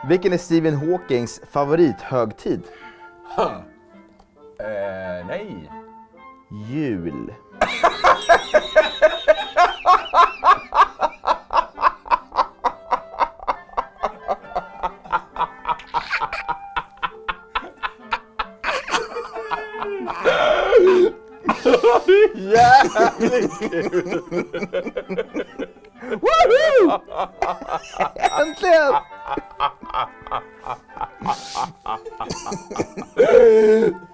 Vilken är Stephen Hawkings favorithögtid? Nej. Jul. Jävligt kul! Woohoo!